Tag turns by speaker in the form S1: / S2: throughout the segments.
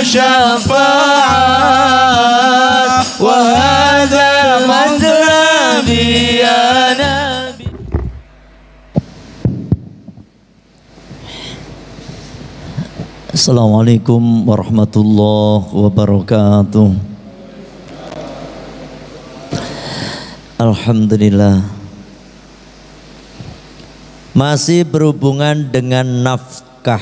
S1: syafaat wa hadza madlabi ya nabi. Assalamualaikum warahmatullahi wabarakatuh. Alhamdulillah. Masih berhubungan dengan nafkah.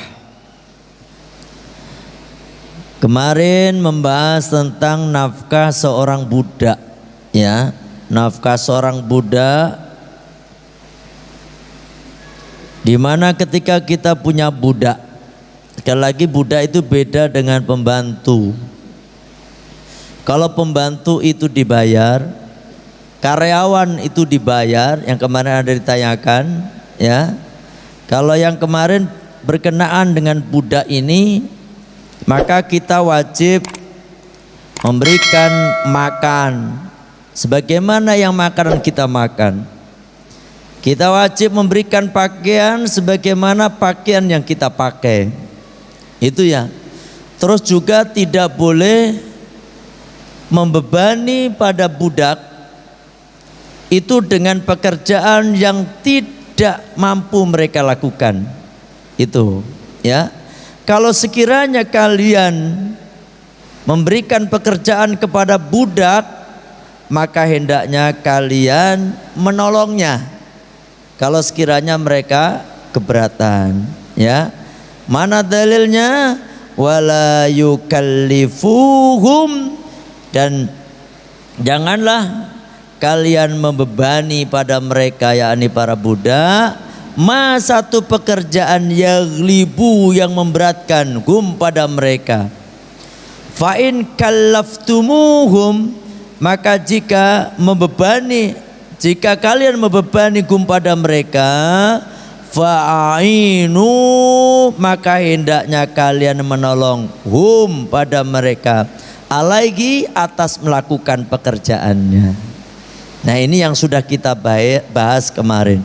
S1: Kemarin membahas tentang nafkah seorang budak, ya. Nafkah seorang budak, di mana ketika kita punya budak, sekali lagi budak itu beda dengan pembantu. Kalau pembantu itu dibayar, karyawan itu dibayar, yang kemarin ada ditanyakan, ya. Kalau yang kemarin berkenaan dengan budak ini, maka kita wajib memberikan makan sebagaimana yang makanan kita makan. Kita wajib memberikan pakaian sebagaimana pakaian yang kita pakai. Itu ya. Terus juga tidak boleh membebani pada budak itu dengan pekerjaan yang tidak mampu mereka lakukan. Itu, ya. Kalau sekiranya kalian memberikan pekerjaan kepada budak, maka hendaknya kalian menolongnya. Kalau sekiranya mereka keberatan, ya. Mana dalilnya? Wala yukallifuhum, dan janganlah kalian membebani pada mereka, yakni para budak, satu pekerjaan yaghlibu, yang memberatkan hum pada mereka. Fa in kallaftumuhum, maka jika kalian membebani hum pada mereka, fa'ainu, maka hendaknya kalian menolong hum pada mereka, alaihi, atas melakukan pekerjaannya. Nah, ini yang sudah kita bahas kemarin.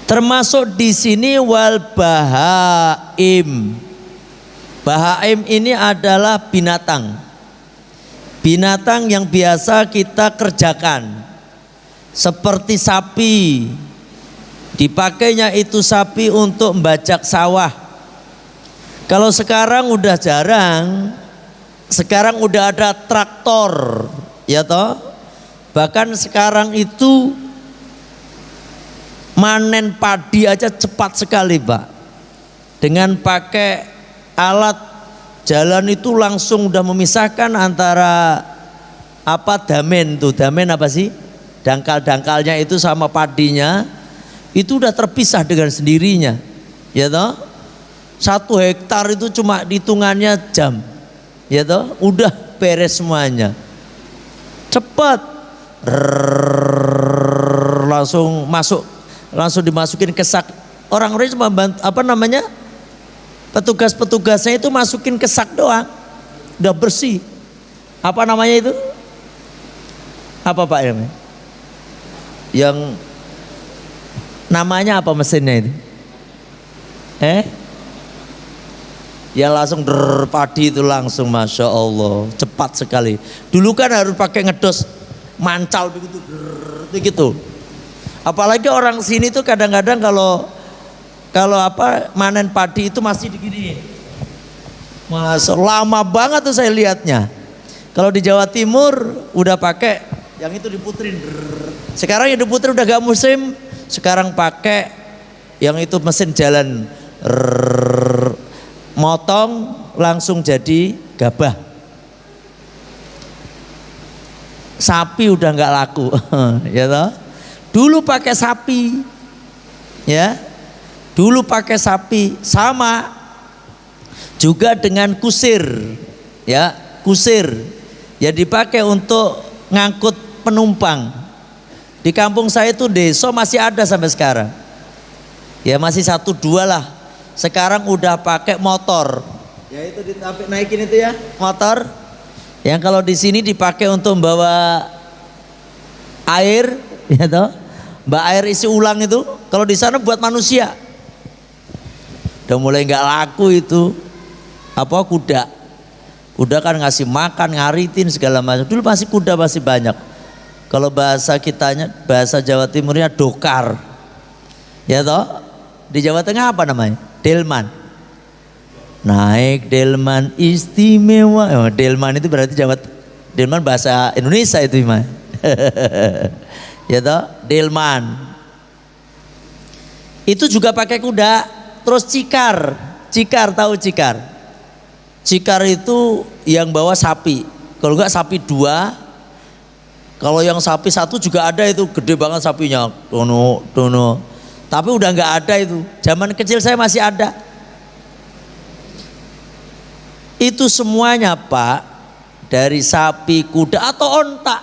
S1: Termasuk di sini wal bahaim. Bahaim ini adalah binatang. Binatang yang biasa kita kerjakan. Seperti sapi. Dipakainya itu sapi untuk membajak sawah. Kalau sekarang udah jarang. Sekarang udah ada traktor, ya toh? Bahkan sekarang itu manen padi aja cepat sekali, Pak. Dengan pakai alat jalan itu langsung udah memisahkan antara damen tuh, damen apa sih? Dangkal-dangkalnya itu sama padinya itu udah terpisah dengan sendirinya. Ya toh? 1 hektar itu cuma hitungannya jam. Ya toh? Udah beres semuanya. Cepat. Langsung dimasukin ke sak. Orang-orang cuma bantu, petugas-petugasnya itu masukin ke sak doang, udah bersih. Apa namanya itu? Apa Pak Ilmi? Yang namanya apa mesinnya itu? Ya langsung padi itu langsung, masya Allah, cepat sekali. Dulu kan harus pakai ngedos mancal begitu. Apalagi orang sini tuh kadang-kadang kalau manen padi itu masih begini. Mas, lama banget tuh saya lihatnya. Kalau di Jawa Timur udah pakai yang itu diputerin. Sekarang yang diputerin udah gak musim. Sekarang pakai yang itu mesin jalan, motong langsung jadi gabah. Sapi udah nggak laku, ya toh. Dulu pakai sapi, ya. Dulu pakai sapi, sama juga dengan kusir, ya, kusir. Ya dipakai untuk ngangkut penumpang. Di kampung saya itu desa masih ada sampai sekarang. Ya masih 1-2 lah. Sekarang udah pakai motor. Ya itu naikin itu ya, motor. Yang kalau di sini dipakai untuk membawa air, ya toh. Mbak air isi ulang itu, kalau di sana buat manusia. Udah mulai nggak laku itu kuda. Kuda kan ngasih makan, ngaritin segala macam. Dulu masih kuda masih banyak. Kalau bahasa kitanya, bahasa Jawa Timurnya dokar. Ya toh? Di Jawa Tengah apa namanya? Delman. Naik delman istimewa. Oh, delman itu berarti delman bahasa Indonesia itu Imam. Ya toh? Delman. Itu juga pakai kuda. Terus cikar. Cikar, tahu cikar? Cikar itu yang bawa sapi. Kalau enggak sapi 2. Kalau yang sapi 1 juga ada itu, gede banget sapinya. Dono. Tapi udah enggak ada itu. Zaman kecil saya masih ada. Itu semuanya Pak, dari sapi, kuda atau onta.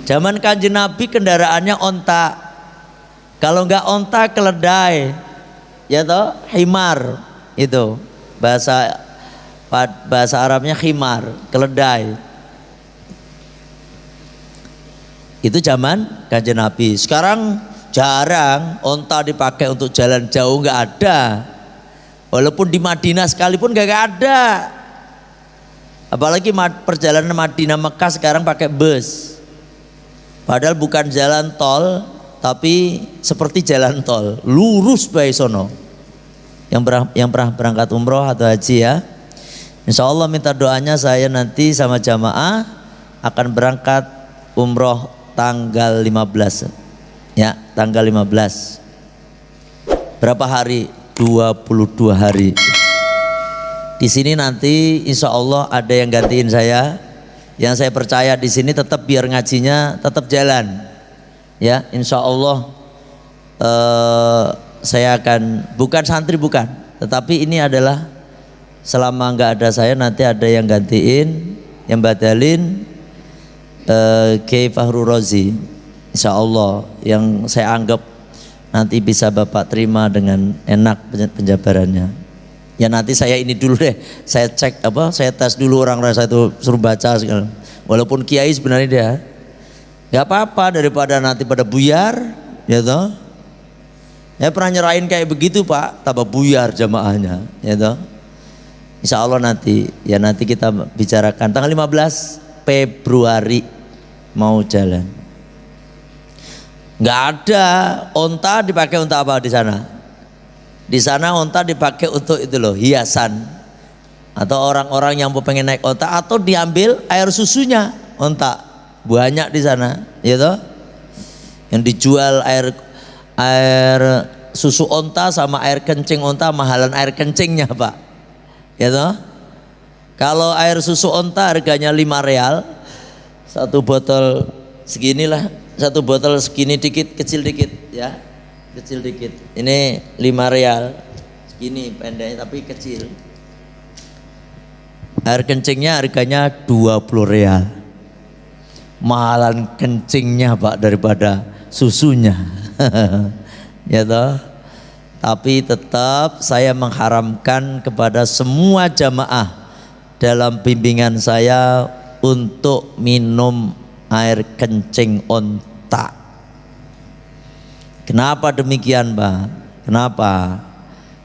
S1: Zaman Kanjeng Nabi kendaraannya onta. Kalau enggak onta, keledai. Ya toh, himar itu. Bahasa Arabnya himar, keledai. Itu zaman Kanjeng Nabi. Sekarang jarang onta dipakai untuk jalan jauh, enggak ada. Walaupun di Madinah sekalipun enggak ada. Apalagi perjalanan Madinah Mekah sekarang pakai bus. Padahal bukan jalan tol, tapi seperti jalan tol, lurus bae sono. Yang pernah berangkat umroh atau haji ya, insya Allah minta doanya, saya nanti sama jamaah akan berangkat umroh tanggal 15. Ya, tanggal 15. Berapa hari? 22 hari. Di sini nanti insya Allah ada yang gantiin saya. Yang saya percaya di sini tetap biar ngajinya tetap jalan. Ya, insya Allah saya akan, bukan santri bukan, tetapi ini adalah selama nggak ada saya nanti ada yang gantiin, yang badalin Kiai Fahru Rozi, insya Allah, yang saya anggap nanti bisa Bapak terima dengan enak penjabarannya. Ya nanti saya ini dulu deh, saya cek saya tes dulu orang-orang, saya itu suruh baca segala. Walaupun kiai sebenarnya dia nggak apa-apa daripada nanti pada buyar, ya toh. Ya pernah nyerahin kayak begitu Pak, tambah buyar jamaahnya, ya toh. Insya Allah nanti kita bicarakan tanggal 15 Februari mau jalan. Nggak ada onta, dipakai untuk apa di sana? Di sana onta dipakai untuk itu loh, hiasan. Atau orang-orang yang mau pengen naik onta, atau diambil air susunya onta. Banyak di sana, ya toh. Yang dijual air susu onta sama air kencing onta, mahalan air kencingnya Pak, ya toh. Kalau air susu onta harganya 5 real, satu botol seginilah, satu botol segini dikit, kecil dikit ya, kecil dikit. Ini 5 real, segini pendeknya tapi kecil. Air kencingnya harganya 20 real, mahalan kencingnya Pak daripada susunya. Ya toh. Tapi tetap saya mengharamkan kepada semua jamaah dalam bimbingan saya untuk minum air kencing onta. Kenapa demikian Pak? Kenapa?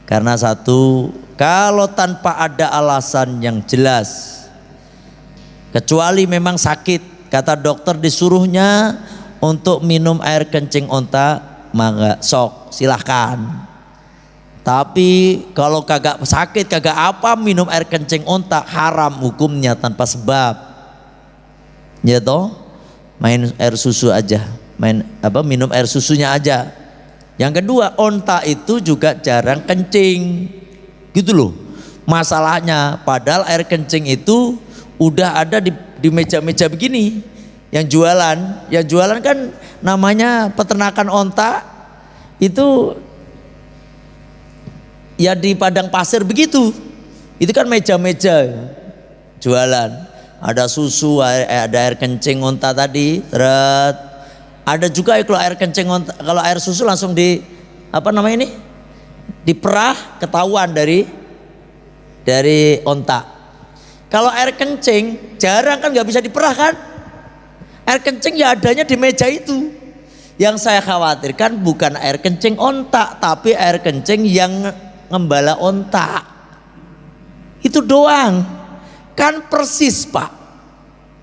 S1: Karena satu, kalau tanpa ada alasan yang jelas, kecuali memang sakit, kata dokter disuruhnya untuk minum air kencing onta, maka sok silahkan. Tapi kalau kagak sakit, kagak apa, minum air kencing onta haram hukumnya tanpa sebab. Ya toh, main air susu aja, minum air susunya aja. Yang kedua, onta itu juga jarang kencing, gitu loh. Masalahnya, padahal air kencing itu udah ada di meja-meja begini. Yang jualan kan namanya peternakan onta itu ya di padang pasir begitu. Itu kan meja-meja jualan. Ada susu, ada air kencing onta tadi, ada juga kalau air kencing onta, kalau air susu langsung diperah, ketahuan dari onta. Kalau air kencing jarang kan, nggak bisa diperah kan. Air kencing ya adanya di meja itu. Yang saya khawatirkan bukan air kencing onta, tapi air kencing yang ngembala onta. Itu doang. Kan persis Pak,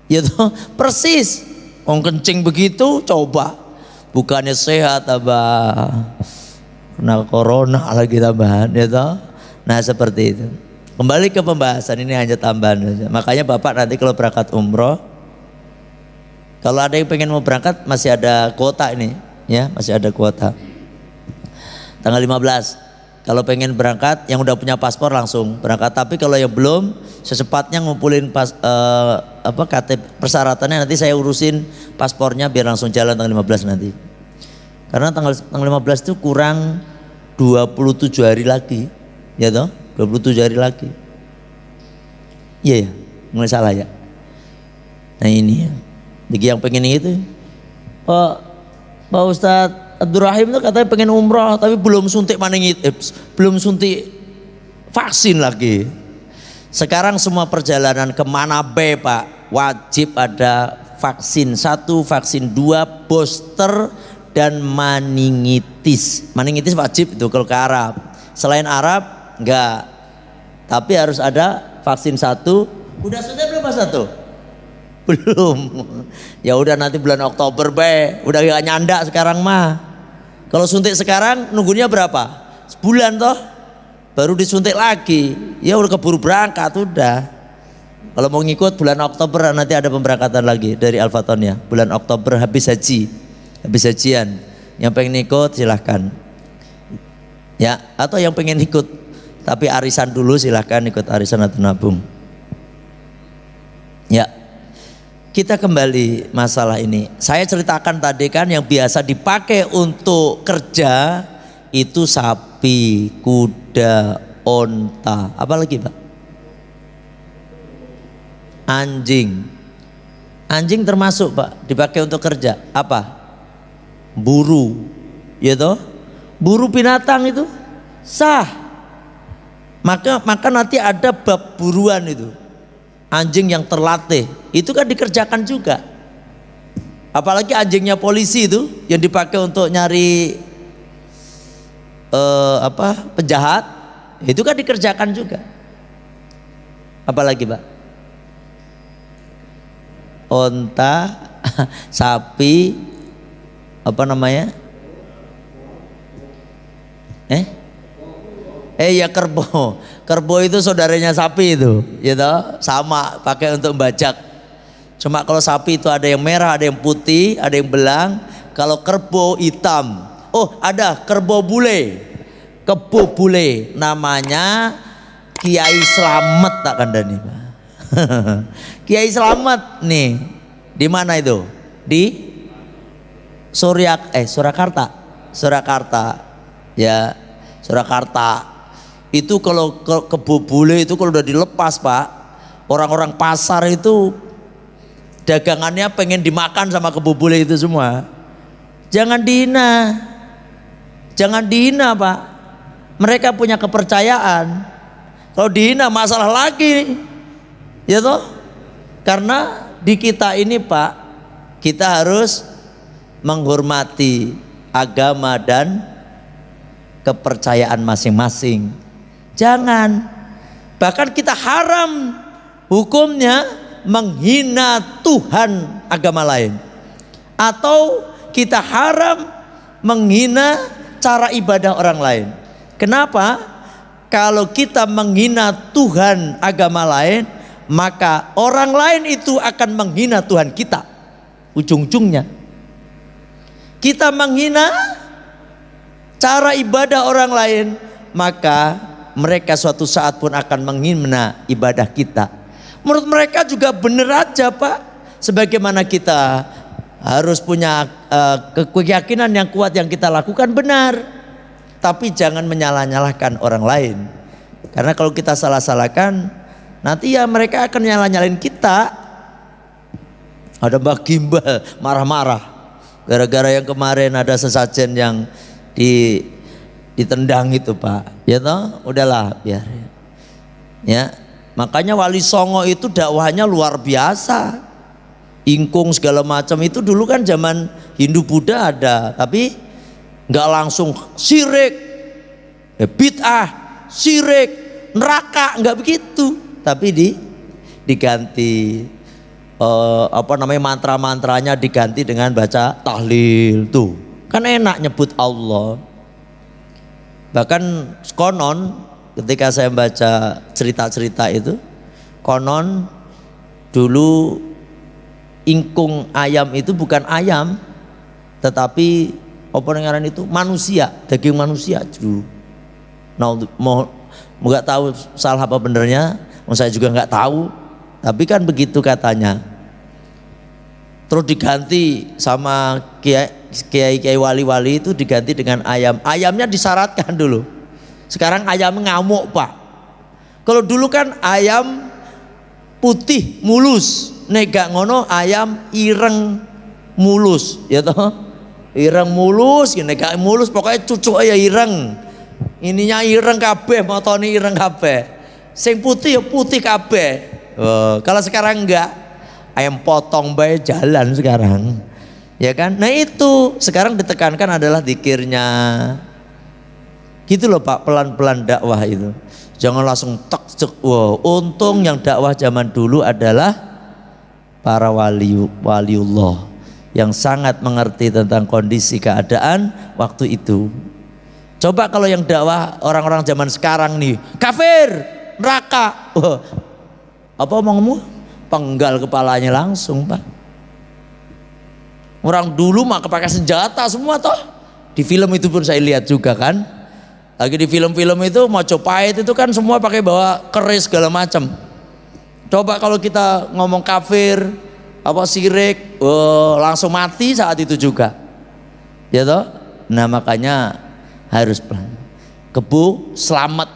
S1: ya toh, persis. Wong kencing begitu, coba bukannya sehat tambah kena corona lagi tambahan, ya toh. Nah seperti itu. Kembali ke pembahasan ini hanya tambahan saja. Makanya Bapak nanti kalau berangkat umroh, kalau ada yang pengen mau berangkat masih ada kuota ini, ya masih ada kuota. Tanggal 15. Kalau pengen berangkat, yang udah punya paspor langsung berangkat. Tapi kalau yang belum, secepatnya ngumpulin KTP persyaratannya, nanti saya urusin paspornya biar langsung jalan tanggal 15 nanti. Karena tanggal 15 itu kurang 27 hari lagi, ya toh? 27 hari lagi. Iya ya, nggak salah ya. Nah ini ya, bagi yang pengen itu, Pak Ustadz Abdurrahim itu katanya pengen umroh tapi belum suntik belum suntik vaksin lagi. Sekarang semua perjalanan kemana be Pak wajib ada vaksin 1, vaksin 2, booster dan meningitis. Meningitis wajib itu kalau ke Arab. Selain Arab enggak. Tapi harus ada vaksin 1. Udah suntik belum Mas 1? Belum. Ya udah nanti bulan Oktober be. Udah gak nyandak sekarang mah. Kalau suntik sekarang nunggunya berapa? Sebulan toh, baru disuntik lagi. Ya udah keburu berangkat udah. Kalau mau ngikut bulan Oktober nanti ada pemberangkatan lagi dari Al-Fatonia. Bulan Oktober habis haji, habis hajian. Yang pengen ikut silahkan. Ya, atau yang pengen ikut tapi arisan dulu silahkan ikut arisan atau nabung. Ya. Kita kembali masalah ini. Saya ceritakan tadi kan yang biasa dipakai untuk kerja itu sapi, kuda, onta, apa lagi Pak? Anjing. Anjing termasuk Pak dipakai untuk kerja. Apa? Buru, ya toh? Buru binatang itu sah. Maka nanti ada bab buruan itu. Anjing yang terlatih itu kan dikerjakan juga. Apalagi anjingnya polisi itu yang dipakai untuk nyari penjahat, itu kan dikerjakan juga. Apalagi Pak? Onta, sapi, apa namanya? Ya kerbau. Kerbau itu saudaranya sapi itu, gitu. Sama pakai untuk membajak. Cuma kalau sapi itu ada yang merah, ada yang putih, ada yang belang. Kalau kerbau hitam. Oh, ada kerbau bule. Kebo bule namanya Kiai Slamet tak kandani, Pak. Kiai Slamet nih. Di mana itu? Di Surakarta. Surakarta. Ya, Surakarta. Itu kalau kebo bule itu kalau udah dilepas Pak, orang-orang pasar itu dagangannya pengen dimakan sama kebo bule itu semua. Jangan dihina Pak. Mereka punya kepercayaan. Kalau dihina masalah lagi, ya toh? Karena di kita ini Pak, kita harus menghormati agama dan kepercayaan masing-masing. Jangan, bahkan kita haram hukumnya menghina Tuhan agama lain, atau kita haram menghina cara ibadah orang lain. Kenapa? Kalau kita menghina Tuhan agama lain, maka orang lain itu akan menghina Tuhan kita. Ujung-ujungnya kita menghina cara ibadah orang lain, maka mereka suatu saat pun akan menghina ibadah kita. Menurut mereka juga benar aja Pak. Sebagaimana kita harus punya keyakinan yang kuat yang kita lakukan benar. Tapi jangan menyalah-nyalahkan orang lain. Karena kalau kita salah-salahkan, nanti ya mereka akan nyalah-nyalahin kita. Ada Mbak Gimbal marah-marah gara-gara yang kemarin ada sesajen yang ditendang itu Pak, ya toh, udahlah biar. Ya, makanya Wali Songo itu dakwahnya luar biasa, ingkung segala macam itu dulu kan zaman Hindu Buddha ada, tapi nggak langsung syirik, bid'ah, syirik, neraka, nggak begitu, tapi diganti mantra-mantranya diganti dengan baca tahlil. Tuh kan enak nyebut Allah. Bahkan konon ketika saya baca cerita-cerita itu, konon dulu ingkung ayam itu bukan ayam, tetapi apa ngaran itu manusia, daging manusia dulu. Nah, mau nggak tahu salah apa benernya, saya juga nggak tahu, tapi kan begitu katanya. Terus diganti sama kiai wali-wali itu diganti dengan ayam. Ayamnya disyaratkan dulu. Sekarang ayam ngamuk Pak. Kalau dulu kan ayam putih mulus, nega ngono ayam ireng mulus, ya toh? Ireng mulus, nega mulus, pokoknya cucuk aja ireng. Ininya ireng kabeh, motone ireng kabeh. Sing putih ya putih kabeh. Kalau sekarang enggak, ayam potong bae jalan sekarang. Ya kan? Nah itu sekarang ditekankan adalah zikirnya. Gitu loh Pak, pelan-pelan dakwah itu. Jangan langsung tek cek. Wow, untung yang dakwah zaman dulu adalah para waliullah yang sangat mengerti tentang kondisi keadaan waktu itu. Coba kalau yang dakwah orang-orang zaman sekarang nih, kafir, neraka. Apa omongmu? Penggal kepalanya langsung Pak. Orang dulu mah pakai senjata semua toh. Di film itu pun saya lihat juga kan. Lagi di film-film itu Majapahit itu kan semua pakai bawa keris segala macam. Coba kalau kita ngomong kafir, apa syirik, langsung mati saat itu juga. Ya toh? Nah makanya harus pelan. Kebu Slamet.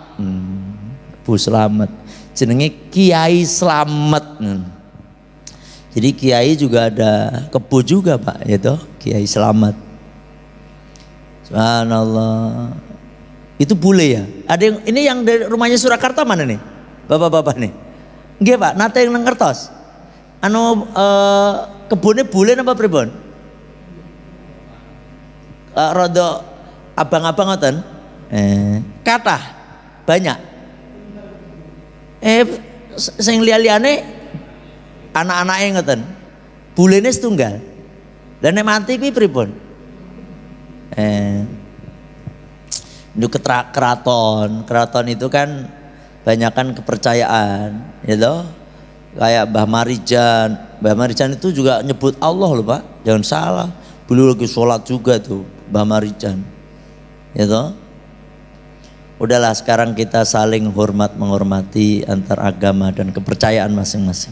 S1: Kebu Slamet. Jenenge Kiai Slamet. Jadi kiai juga ada kebu juga Pak, ya toh? Kiai Slamet. Subhanallah. Itu bule ya. Ada yang ini yang dari rumahnya Surakarta mana nih? Bapak-bapak nih. Nggih Pak, nate yang nang kertos. Kebunnya bule napa pripun? Rodo abang-abang ngoten. Kathah banyak. Sing liya-liyane anak-anake ngoten. Bulene setunggal. Lah nek mati kuwi pripun? Itu keraton itu kan banyakan kepercayaan, ya toh? Kayak Mbah Marijan itu juga nyebut Allah loh Pak, jangan salah. Beliau lagi sholat juga tuh Mbah Marijan, ya toh? Udahlah sekarang kita saling menghormati antar agama dan kepercayaan masing-masing.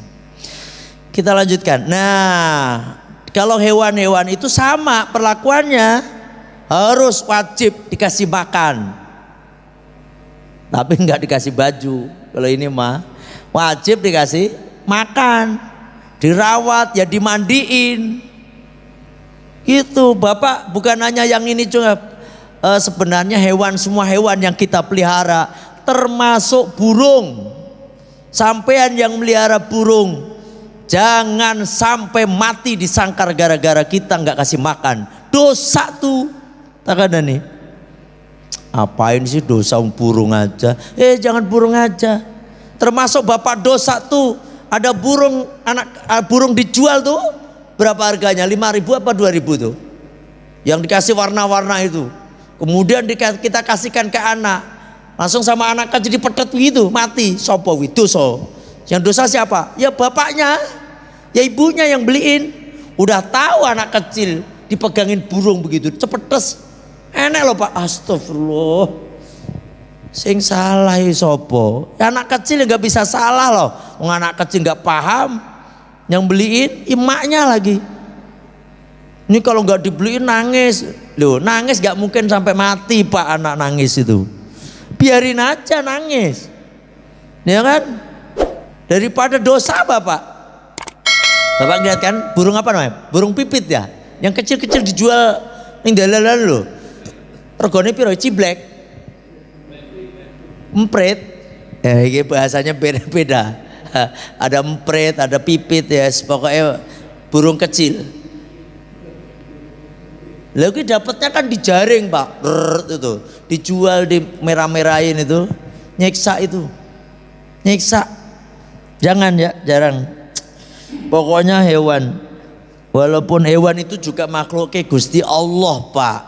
S1: Kita lanjutkan. Nah, kalau hewan-hewan itu sama perlakuannya, harus wajib dikasih makan, tapi enggak dikasih baju. Kalau ini mah wajib dikasih makan, dirawat, ya dimandiin. Itu Bapak bukan hanya yang ini juga, sebenarnya semua hewan yang kita pelihara, termasuk burung. Sampean yang melihara burung, jangan sampai mati disangkar gara-gara kita nggak kasih makan. Dosa tuh. Tak ada nih. Apain sih dosa burung aja? Jangan burung aja. Termasuk Bapak dosa tuh. Ada burung dijual tuh. Berapa harganya? 5.000 apa 2.000 tuh? Yang dikasih warna-warna itu. Kemudian kita kasihkan ke anak. Langsung sama anak kan jadi pedet begitu, mati. Sopo dosa. Yang dosa siapa? Ya bapaknya. Ya ibunya yang beliin. Udah tahu anak kecil dipegangin burung begitu, cepetes. Enak loh Pak, astagfirullah. Sing salah sopo? Ya, anak kecil nggak bisa salah loh. Anak kecil nggak paham, yang beliin emaknya lagi. Ini kalau nggak dibeliin nangis, loh nangis nggak mungkin sampai mati Pak anak nangis itu. Biarin aja nangis, ya kan? Daripada dosa Bapak. Bapak lihat kan burung apa namanya? Burung pipit ya, yang kecil-kecil dijual yang dalalan loh. Regane piro ciblek? Empret. Ini bahasanya beda-beda. Ada empret, ada pipit ya, pokoknya burung kecil. Lalu dapatnya kan dijaring Pak, itu dijual di merah-merahin itu, nyiksa itu, nyiksa. Jangan ya, jarang. Pokoknya hewan, walaupun hewan itu juga makhluknya Gusti Allah Pak.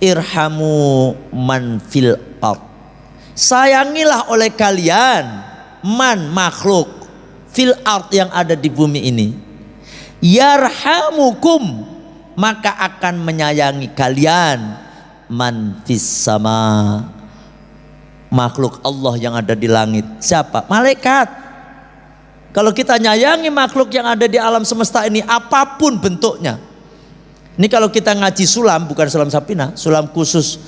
S1: Irhamu man fil ard. Sayangilah oleh kalian man makhluk fil ard yang ada di bumi ini. Yarhamukum, maka akan menyayangi kalian man fis sama, makhluk Allah yang ada di langit. Siapa? Malaikat. Kalau kita nyayangi makhluk yang ada di alam semesta ini apapun bentuknya. Ini kalau kita ngaji sulam, bukan sulam Sapina, sulam khusus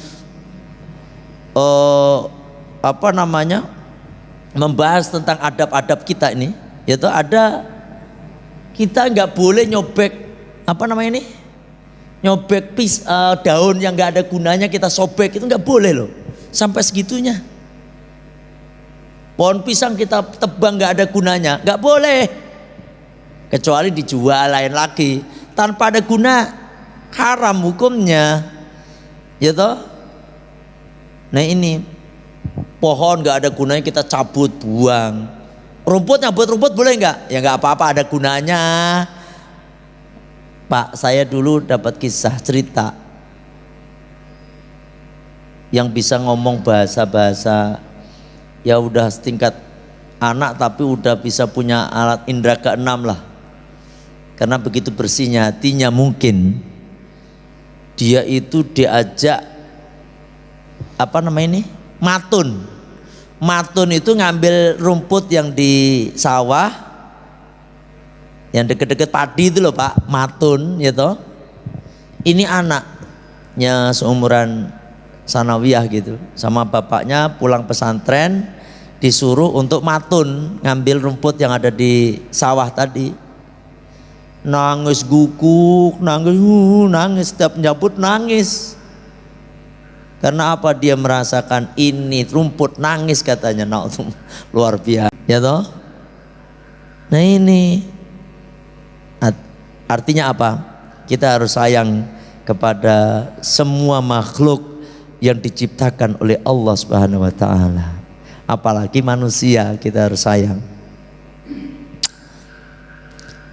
S1: membahas tentang adab-adab kita ini, yaitu ada, kita nggak boleh nyobek nyobek daun yang nggak ada gunanya kita sobek, itu nggak boleh loh, sampai segitunya. Pohon pisang kita tebang nggak ada gunanya, nggak boleh, kecuali dijual lain lagi. Tanpa ada guna haram hukumnya, ya toh. Nah ini pohon nggak ada gunanya kita cabut buang. Rumput, nyabut rumput boleh nggak? Ya nggak apa-apa, ada gunanya. Pak, saya dulu dapat kisah cerita yang bisa ngomong bahasa-bahasa, ya udah setingkat anak tapi udah bisa punya alat indera keenam lah. Karena begitu bersihnya hatinya, mungkin dia itu diajak matun. Matun itu ngambil rumput yang di sawah, yang deket-deket padi itu loh Pak, matun ya toh. Ini anaknya seumuran sanawiyah gitu, sama bapaknya pulang pesantren disuruh untuk matun, ngambil rumput yang ada di sawah tadi. Nangis guguk, nangis setiap nyabut nangis. Karena apa? Dia merasakan ini rumput, nangis katanya. Nah, luar biasa ya toh. Nah ini artinya apa? Kita harus sayang kepada semua makhluk yang diciptakan oleh Allah Subhanahu wa taala. Apalagi manusia, kita harus sayang.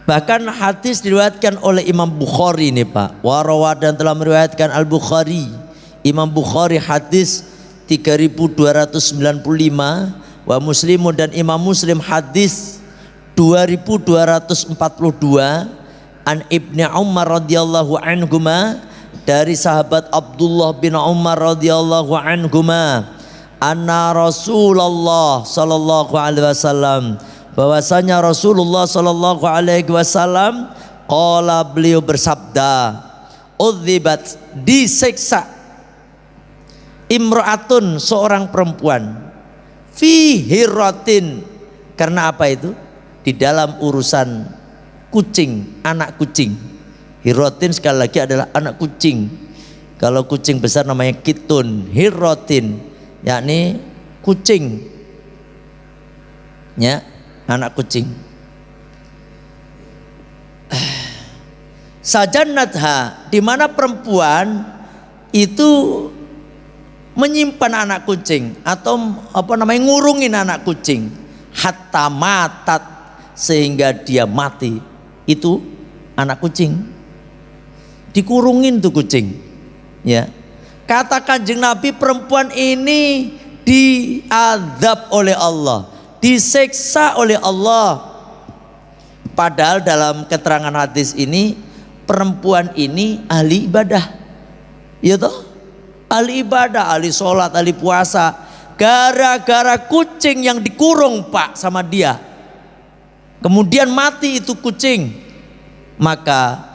S1: Bahkan hadis diriwayatkan oleh Imam Bukhari ini Pak. Dan telah meriwayatkan Al-Bukhari, Imam Bukhari hadis 3295, wa Muslimun dan Imam Muslim hadis 2242, an Ibni Umar radhiyallahu anhuma, dari sahabat Abdullah bin Umar radhiyallahu anhuma, anna Rasulullah sallallahu alaihi wasallam, bahwasanya Rasulullah sallallahu alaihi wasallam qala, beliau bersabda, udzibat, disiksa, imra'atun, seorang perempuan, fi hirratin, karena apa itu? Di dalam urusan kucing, anak kucing. Hirratin sekali lagi adalah anak kucing. Kalau kucing besar namanya kitun. Hirratin yakni kucing, ya, anak kucing. Sajannatha, di mana perempuan itu menyimpan anak kucing atau ngurungin anak kucing, hatta matat, sehingga dia mati. Itu anak kucing dikurungin tuh kucing, ya. Kata Kanjeng Nabi, perempuan ini diazab oleh Allah, disiksa oleh Allah. Padahal dalam keterangan hadis ini perempuan ini ahli ibadah, ya toh, ahli ibadah, ahli sholat, ahli puasa. Gara-gara kucing yang dikurung Pak sama dia, kemudian mati itu kucing, maka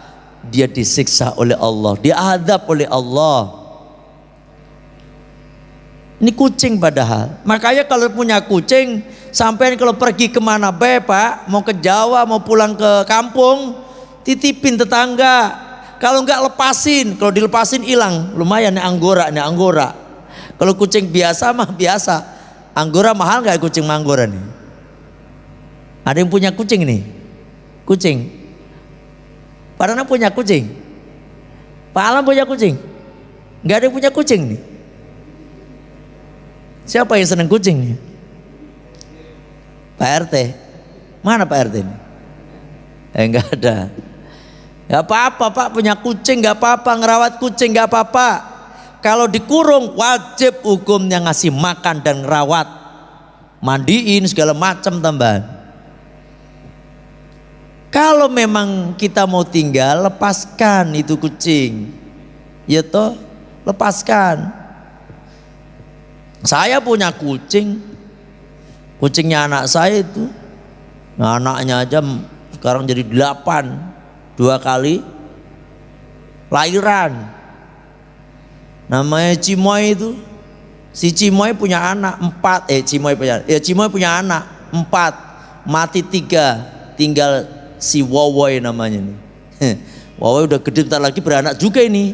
S1: dia disiksa oleh Allah, diadab oleh Allah. Ini kucing padahal. Makanya kalau punya kucing, sampai kalau pergi kemana Pak, mau ke Jawa, mau pulang ke kampung, titipin tetangga. Kalau enggak lepasin, kalau dilepasin hilang, lumayan nih anggora. Kalau kucing biasa mah biasa. Anggora mahal nggak kucing anggora nih? Ada yang punya kucing nih? Kucing. Pak Rana punya kucing? Pak Alam punya kucing? Nggak ada yang punya kucing nih? Siapa yang seneng kucing nih? Pak RT, mana Pak RT ini? Enggak ada. Gak apa-apa Pak, punya kucing gak apa-apa, ngerawat kucing gak apa-apa. Kalau dikurung wajib hukumnya ngasih makan dan ngerawat, mandiin segala macam tambahan. Kalau memang kita mau tinggal, lepaskan itu kucing, ya toh, lepaskan. Saya punya kucing, kucingnya anak saya itu, nah anaknya aja sekarang jadi 8, 2 kali lahiran. Namanya Cimoy itu. Si Cimoy punya anak 4. Cimoy punya anak 4, mati 3, tinggal si Wowoy namanya nih. Wowoy udah gede, bentar lagi beranak juga ini.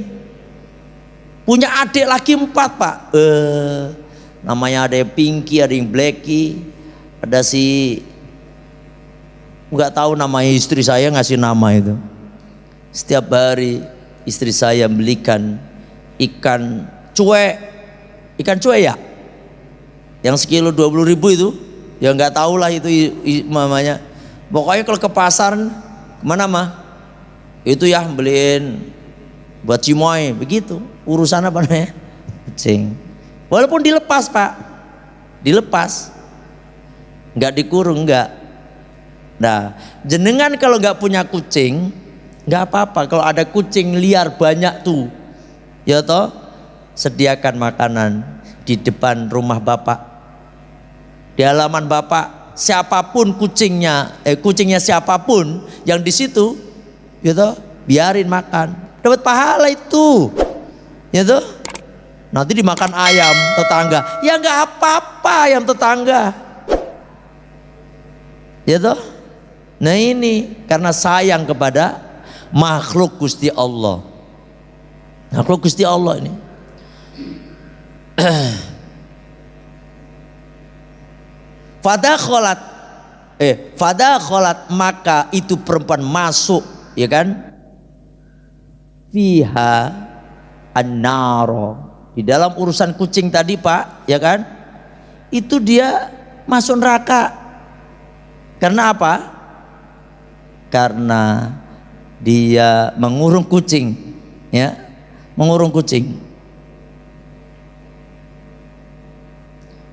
S1: Punya adik lagi 4 Pak. Namanya ada yang Pinky, ada yang Blacky, ada si nggak tahu namanya, istri saya ngasih nama itu. Setiap hari istri saya belikan ikan cuek ya, yang sekilo 20.000 itu, ya nggak tahu lah itu mamanya. Pokoknya kalau ke pasar kemana mah itu ya beliin buat Cimoy, begitu urusan apa namanya kucing. Walaupun dilepas Pak, dilepas, nggak dikurung, nggak. Nah, jenengan kalau nggak punya kucing, nggak apa-apa. Kalau ada kucing liar banyak tuh, ya toh, sediakan makanan di depan rumah Bapak, di halaman Bapak. Siapapun kucingnya siapapun yang di situ, ya toh, biarin makan, dapat pahala itu, ya toh. Nanti dimakan ayam tetangga, ya nggak apa-apa ayam tetangga, ya toh. Nah ini karena sayang kepada makhluk Gusti Allah. Makhluk Gusti Allah ini. Fadakholat maka itu perempuan masuk, ya kan? Fiha an-naro, di dalam urusan kucing tadi Pak, ya kan? Itu dia masuk neraka. Karena apa? Karena dia mengurung kucing, ya, mengurung kucing.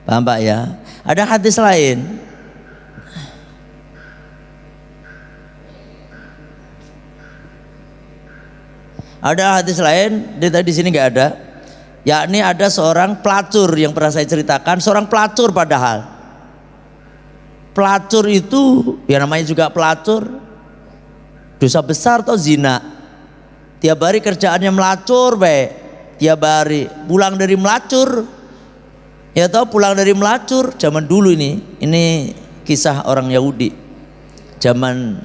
S1: Paham Pak ya? Ada hadis lain. Ada hadis lain, di sini nggak ada. Yakni ada seorang pelacur yang pernah saya ceritakan, seorang pelacur padahal. Pelacur itu, ya namanya juga pelacur. Dosa besar atau zina. Tiap hari kerjaannya melacur, baik. Tiap hari pulang dari melacur. Ya tahu pulang dari melacur zaman dulu ini kisah orang Yahudi. Zaman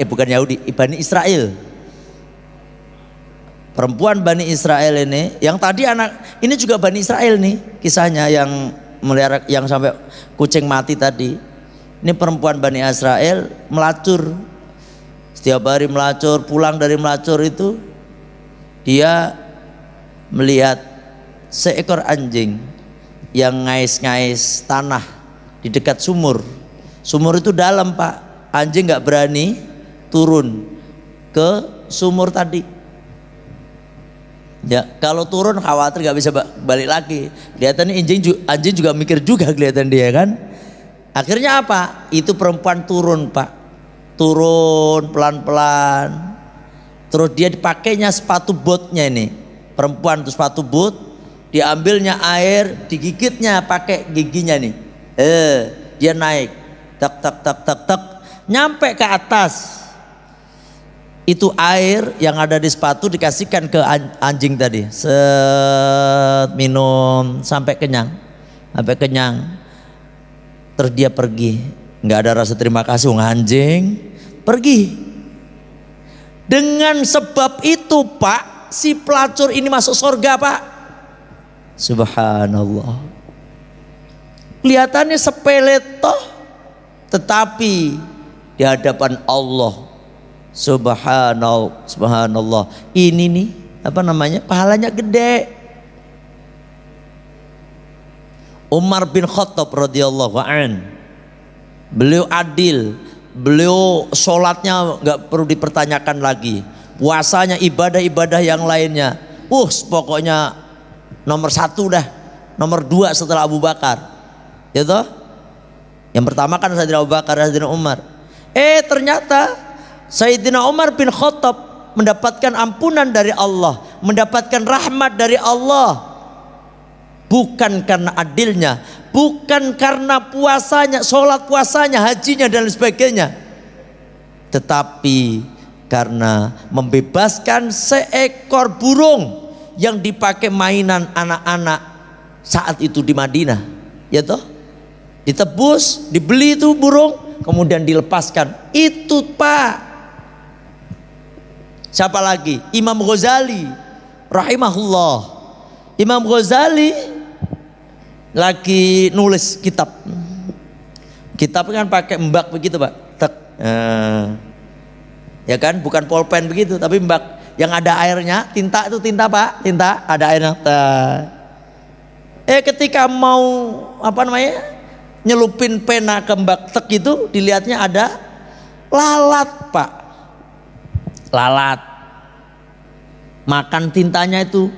S1: bukan Yahudi, Bani Israel. Perempuan Bani Israel ini, yang tadi anak ini juga Bani Israel nih, kisahnya yang melihara yang sampai kucing mati tadi. Ini perempuan Bani Israel melacur. Setiap hari melacur, pulang dari melacur itu dia melihat seekor anjing yang ngais-ngais tanah di dekat sumur. Sumur itu dalam Pak, anjing nggak berani turun ke sumur tadi. Ya, kalau turun khawatir nggak bisa balik lagi. Kelihatan anjing juga mikir juga, kelihatan dia kan. Akhirnya apa? Itu perempuan turun Pak. Turun pelan-pelan, terus dia dipakainya sepatu botnya ini, perempuan tuh sepatu bot, diambilnya air, digigitnya pakai giginya nih, dia naik, tak tak tak tak tak, nyampe ke atas, itu air yang ada di sepatu dikasihkan ke anjing tadi, minum sampai kenyang, terus dia pergi. Nggak ada rasa terima kasih, anjing pergi. Dengan sebab itu Pak, si pelacur ini masuk surga Pak. Subhanallah. Kelihatannya sepele toh, tetapi di hadapan Allah subhanallah, ini nih pahalanya gede. Umar bin Khattab radhiyallahu an, beliau adil, beliau sholatnya nggak perlu dipertanyakan lagi, puasanya, ibadah-ibadah yang lainnya, pokoknya nomor 1 dah, nomor 2 setelah Abu Bakar, ya toh? Yang pertama kan Sayyidina Abu Bakar, Sayyidina Umar. Ternyata Sayyidina Umar bin Khattab mendapatkan ampunan dari Allah, mendapatkan rahmat dari Allah, bukan karena adilnya, bukan karena puasanya, sholat puasanya, hajinya dan sebagainya, tetapi karena membebaskan seekor burung yang dipakai mainan anak-anak saat itu di Madinah, ya toh? Ditebus, dibeli itu burung, kemudian dilepaskan. Itu Pak. Siapa lagi? Imam Ghazali rahimahullah. Imam Ghazali lagi nulis kitab. Kitab kan pakai mbak begitu Pak. Tek. Ya kan, bukan pulpen begitu, tapi mbak yang ada airnya. Tinta itu tinta Pak, tinta ada airnya. Ketika mau nyelupin pena ke mbak tek itu, dilihatnya ada lalat Pak. Lalat. Makan tintanya itu,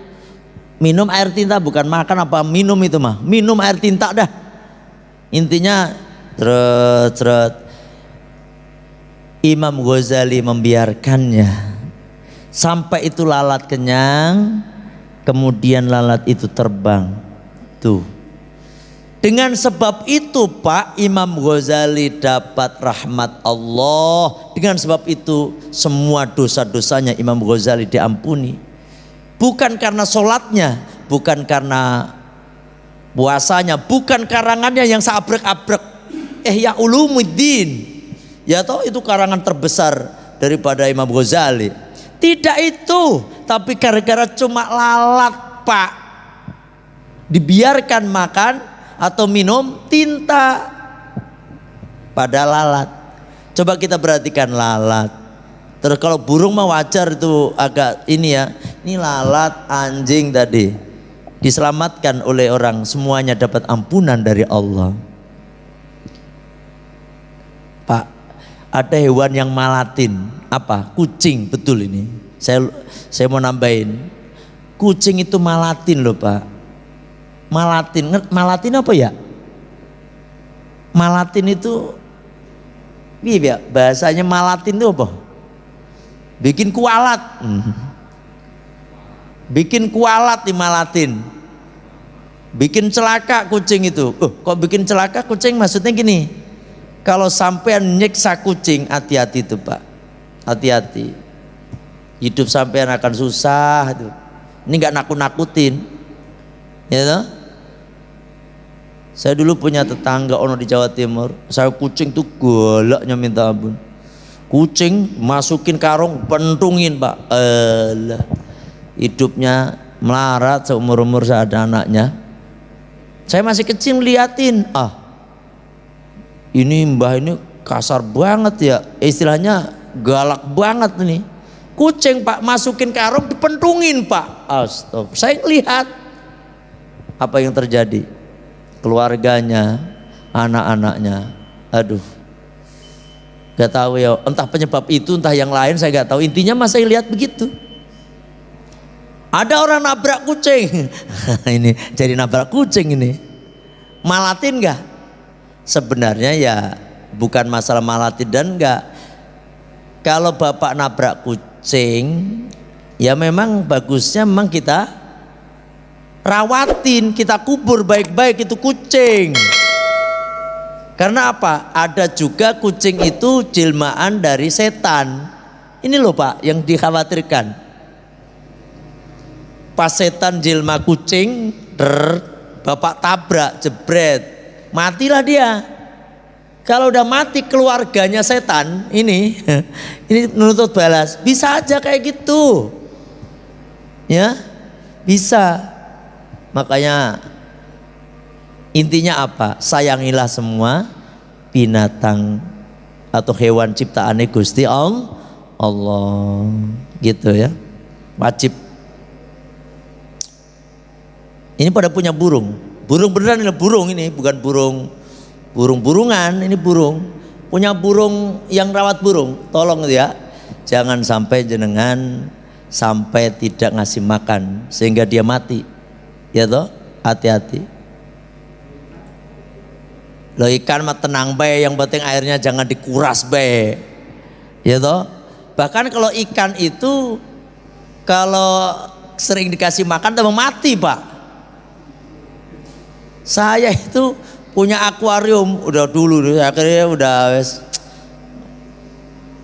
S1: minum air tinta, bukan makan apa minum itu mah, minum air tinta dah. Intinya ceret. Imam Ghazali membiarkannya sampai itu lalat kenyang, kemudian lalat itu terbang. Tuh. Dengan sebab itu Pak, Imam Ghazali dapat rahmat Allah. Dengan sebab itu semua dosa-dosanya Imam Ghazali diampuni. Bukan karena sholatnya, bukan karena puasanya, bukan karangannya yang seabrek-abrek. Ihya Ulumuddin, ya toh, itu karangan terbesar daripada Imam Ghazali. Tidak itu, tapi gara-gara cuma lalat Pak, dibiarkan makan atau minum tinta pada lalat. Coba kita perhatikan lalat. Terus kalau burung mah wajar itu agak ini ya. Ini lalat, anjing tadi diselamatkan oleh orang, semuanya dapat ampunan dari Allah. Pak, ada hewan yang malatin. Apa? Kucing, betul ini. Saya mau nambahin. Kucing itu malatin loh Pak. Malatin apa ya? Malatin itu ya, bahasanya malatin itu apa? Bikin kualat. Bikin kualat di malatin. Bikin celaka kucing itu. Kok bikin celaka kucing? Maksudnya gini, kalau sampean nyiksa kucing, hati-hati itu Pak. Hati-hati. Hidup sampean akan susah itu. Ini nggak nakut-nakutin. Ya toh? Saya dulu punya tetangga ono di Jawa Timur, saya kucing tuh galaknya minta ampun. Kucing masukin karung, pentungin Pak. Hidupnya melarat seumur-umur saya ada anaknya. Saya masih kecil liatin, ini mbah ini kasar banget ya, istilahnya galak banget nih. Kucing Pak masukin karung, dipentungin Pak. Astagfirullah. Saya lihat apa yang terjadi. Keluarganya, anak-anaknya, aduh, gak tahu ya, entah penyebab itu, entah yang lain, saya gak tahu. Intinya mas saya lihat begitu. Ada orang nabrak kucing. Ini jadi nabrak kucing ini. Malatin gak? Sebenarnya ya bukan masalah malatin dan enggak. Kalau bapak nabrak kucing, ya memang bagusnya memang kita rawatin, kita kubur baik-baik itu kucing. Karena apa? Ada juga kucing itu jelmaan dari setan. Ini loh Pak yang dikhawatirkan. Pas setan jelma kucing, bapak tabrak, jebret, matilah dia. Kalau udah mati keluarganya setan ini menuntut balas. Bisa aja kayak gitu. Ya, bisa. Makanya intinya apa? Sayangilah semua binatang atau hewan ciptaan Gusti Allah. Gitu ya. Wajib. Ini pada punya burung. Burung beneran ini burung ini, bukan burung burung-burungan, ini burung. Punya burung yang rawat burung, tolong ya. Jangan sampai jenengan sampai tidak ngasih makan sehingga dia mati. Ya toh, hati-hati. Lo ikan mah tenang bae, yang penting airnya jangan dikuras bae. Ya toh? Bahkan kalau ikan itu kalau sering dikasih makan tambah mati, Pak. Saya itu punya akuarium udah dulu, akhirnya udah wes.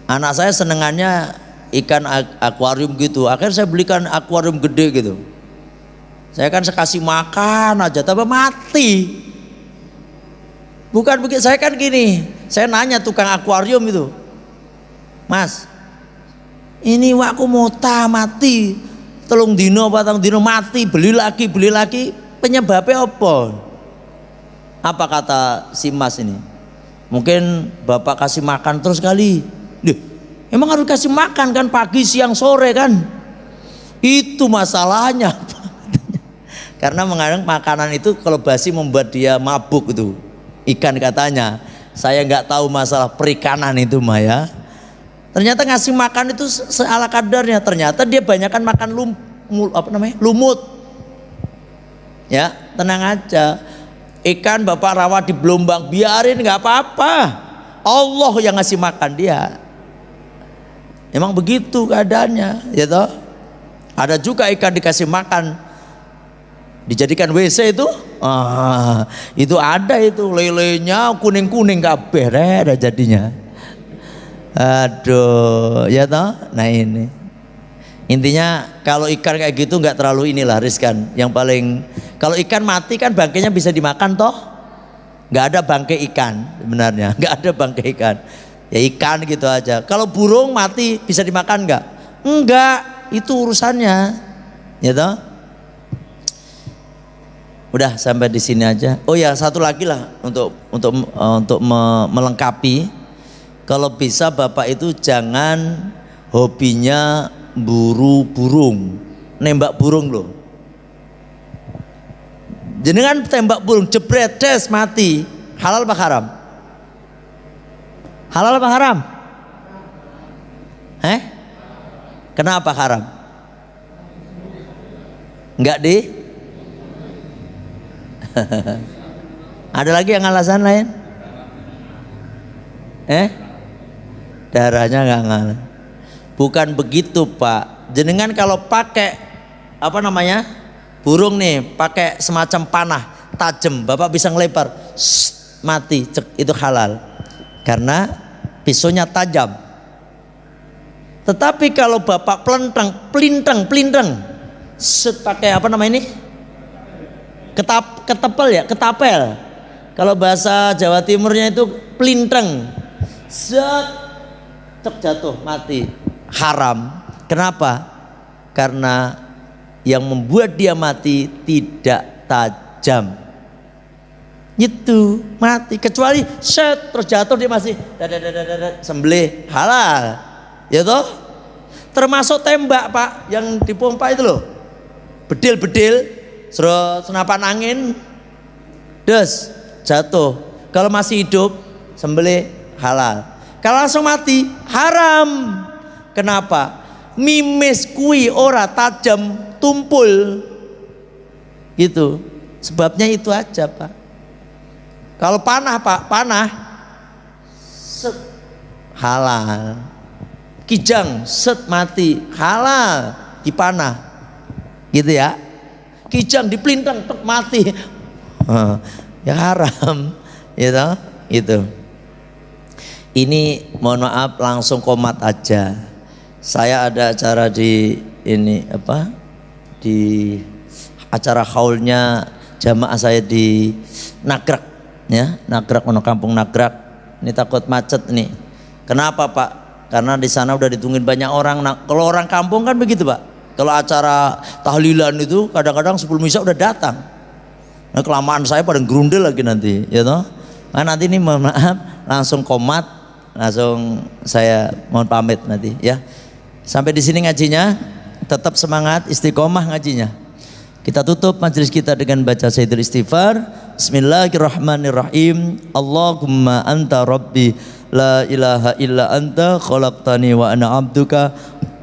S1: Anak saya senengannya ikan akuarium gitu. Akhirnya saya belikan akuarium gede gitu. Saya kan kasih makan aja tambah mati. Bukan begitu, saya kan gini, saya nanya tukang akuarium itu, Mas, ini waktu mau mati, telung dino patang dino mati, beli lagi, penyebabnya apa? Apa kata si Mas ini? Mungkin Bapak kasih makan terus kali. Duh, emang harus kasih makan kan pagi, siang, sore kan? Itu masalahnya. Karena mengadang makanan itu kalau basi membuat dia mabuk itu. Ikan katanya, saya nggak tahu masalah perikanan itu mah ya. Ternyata ngasih makan itu seala kadarnya. Ternyata dia banyakkan makan lumut. Ya, tenang aja. Ikan Bapak rawat di gelombang, biarin nggak apa-apa. Allah yang ngasih makan dia. Emang begitu keadaannya, ya toh. Ada juga ikan dikasih makan, dijadikan WC itu, itu ada itu lelenya kuning-kuning kabeh ada jadinya. Aduh, ya toh. Nah ini intinya kalau ikan kayak gitu nggak terlalu inilah riskan. Yang paling kalau ikan mati kan bangkainya bisa dimakan toh. Nggak ada bangkai ikan sebenarnya, nggak ada bangkai ikan. Ya ikan gitu aja. Kalau burung mati bisa dimakan nggak? Enggak, itu urusannya, ya toh. Udah sampai di sini aja. Oh ya, satu lagi lah untuk melengkapi. Kalau bisa Bapak itu jangan hobinya buru burung, nembak burung loh. Jenengan tembak burung, jebret, des, mati. Halal apa haram? Halal apa haram? Kenapa haram? Enggak di? Ada lagi yang alasan lain? Darahnya nggak ngalah. Bukan begitu Pak. Jenengan kalau pakai apa namanya burung nih, pakai semacam panah tajam, Bapak bisa ngelempar, mati, cek, itu halal. Karena pisaunya tajam. Tetapi kalau Bapak pelintang, pakai apa namanya ini? Ketapel. Kalau bahasa Jawa Timurnya itu pelintang, cek jatuh mati, haram. Kenapa? Karena yang membuat dia mati tidak tajam, itu mati. Kecuali terus jatuh dia masih sembelih, halal, ya toh. Termasuk tembak Pak, yang dipompa itu loh, bedil. Senapan angin, des, jatuh. Kalau masih hidup, sembelih, halal. Kalau langsung mati, haram. Kenapa? Mimis kui ora tajam, tumpul. Gitu. Sebabnya itu aja Pak. Kalau panah Pak, set, halal. Kijang, set, mati, halal. Dipanah, gitu ya. Kijang dipelintang, mati, ya haram, itu. Ini mohon maaf langsung komat aja. Saya ada acara di ini di acara haulnya jamaah saya di Nagrak, ya, Nagrak, Kampung Nagrak. Ini takut macet nih. Kenapa Pak? Karena di sana udah ditungguin banyak orang. Nah, kalau orang kampung kan begitu Pak. Kalau acara tahlilan itu kadang-kadang 10 misa udah datang. Nah, kelamaan saya pada gerundel lagi nanti, ya toh. Nah, nanti ini mohon maaf langsung komat, langsung saya mohon pamit nanti ya. Sampai di sini ngajinya, tetap semangat istiqomah ngajinya. Kita tutup majelis kita dengan baca Sayyidul Istighfar. Bismillahirrahmanirrahim. Allahumma anta rabbi la ilaha illa anta khalaqtani wa ana abduka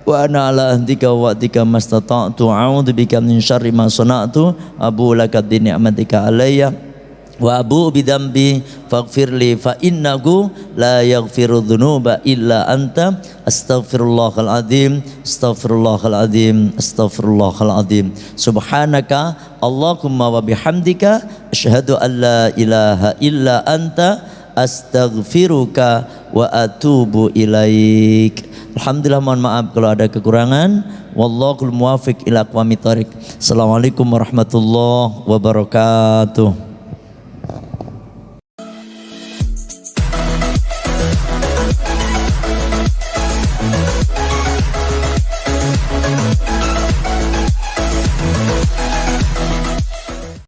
S1: wa ana ala ahdika wa wa'dika mastata'tu a'udzu bika min syarri ma sana'tu abu laka bi ni'matika alayya wa abu bidambi faghfirli fa innahu la yaghfiru dzunuba illa anta astaghfirullahal azim astaghfirullahal azim astaghfirullahal azim subhanaka allahumma wa bihamdika asyhadu an la ilaha illa anta astaghfiruka wa atubu ilaik. Alhamdulillah, mohon maaf kalau ada kekurangan. Wallahul muwaffiq ila aqwamit thoriq. Assalamualaikum warahmatullahi wabarakatuh.